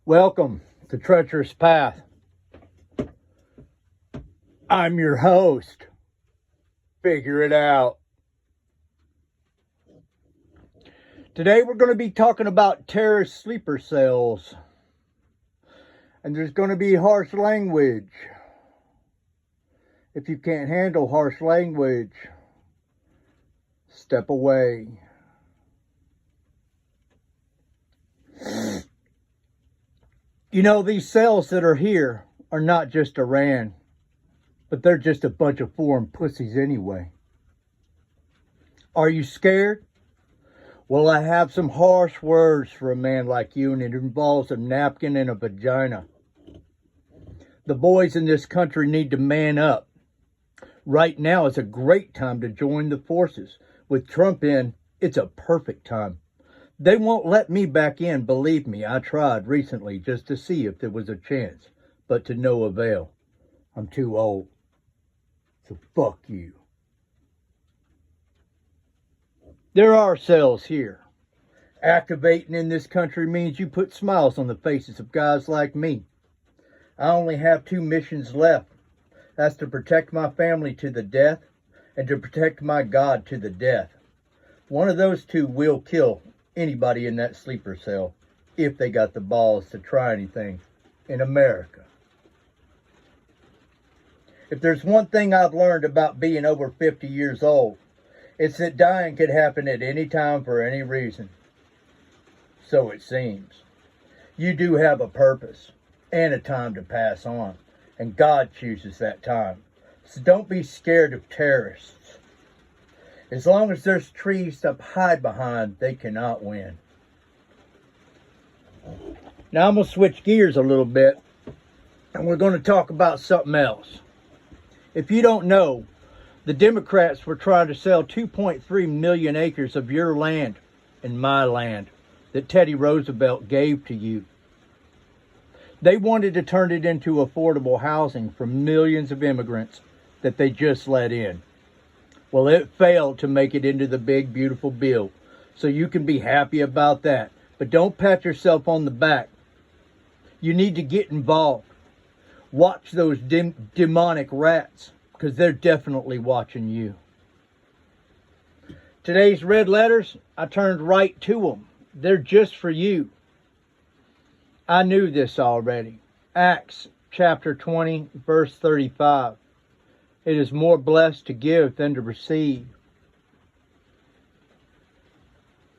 Welcome to Treacherous Path. I'm your host. Figure it out. Today we're going to be talking about terrorist sleeper cells. And there's going to be harsh language. If you can't handle harsh language, step away. You know, these cells that are here are not just Iran, but they're just a bunch of foreign pussies anyway. Are you scared? Well, I have some harsh words for a man like you, and it involves a napkin and a vagina. The boys in this country need to man up. Right now is a great time to join the forces. With Trump in, it's a perfect time. They won't let me back in, believe me. I tried recently just to see if there was a chance, but to no avail. I'm too old. So fuck you. There are cells here. Activating in this country means you put smiles on the faces of guys like me. I only have 2 missions left. That's to protect my family to the death and to protect my God to the death. One of those 2 will kill anybody in that sleeper cell if they got the balls to try anything in America. If there's one thing I've learned about being over 50 years old, it's that dying could happen at any time for any reason. So it seems. You do have a purpose and a time to pass on, and God chooses that time. So don't be scared of terrorists. As long as there's trees to hide behind, they cannot win. Now I'm going to switch gears a little bit, and we're going to talk about something else. If you don't know, the Democrats were trying to sell 2.3 million acres of your land and my land that Teddy Roosevelt gave to you. They wanted to turn it into affordable housing for millions of immigrants that they just let in. Well, it failed to make it into the big, beautiful bill. So you can be happy about that. But don't pat yourself on the back. You need to get involved. Watch those demonic rats, because they're definitely watching you. Today's red letters, I turned right to them. They're just for you. I knew this already. Acts chapter 20, verse 35. It is more blessed to give than to receive.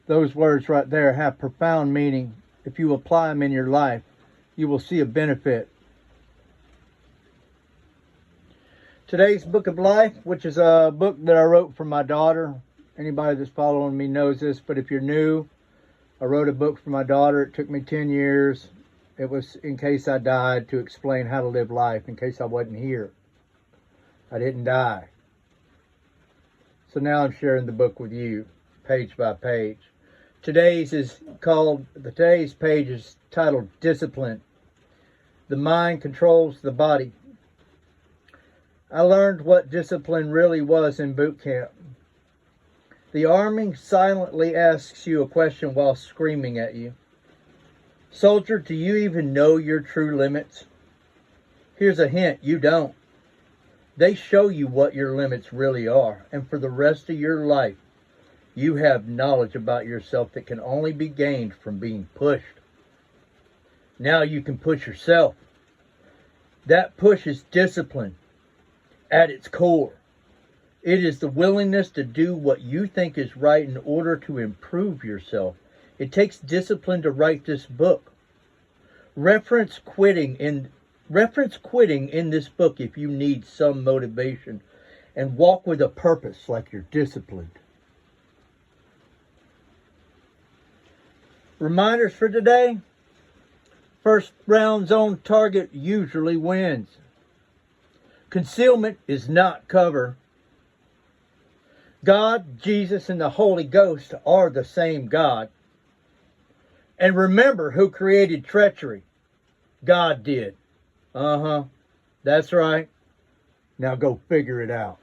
Those words right there have profound meaning. If you apply them in your life, you will see a benefit. Today's book of life, which is a book that I wrote for my daughter. Anybody that's following me knows this, but if you're new, I wrote a book for my daughter. It took me 10 years. It was in case I died, to explain how to live life in case I wasn't here. I didn't die. So now I'm sharing the book with you, page by page. Today's page is titled Discipline. The mind controls the body. I learned what discipline really was in boot camp. The Army silently asks you a question while screaming at you. Soldier, do you even know your true limits? Here's a hint, you don't. They show you what your limits really are, and for the rest of your life, you have knowledge about yourself that can only be gained from being pushed. Now you can push yourself. That push is discipline at its core. It is the willingness to do what you think is right in order to improve yourself. It takes discipline to write this book. Reference quitting in this book if you need some motivation, and walk with a purpose like you're disciplined. Reminders for today. First round's on target usually wins. Concealment is not cover. God, Jesus, and the Holy Ghost are the same God. And remember who created treachery. God did. That's right. Now go figure it out.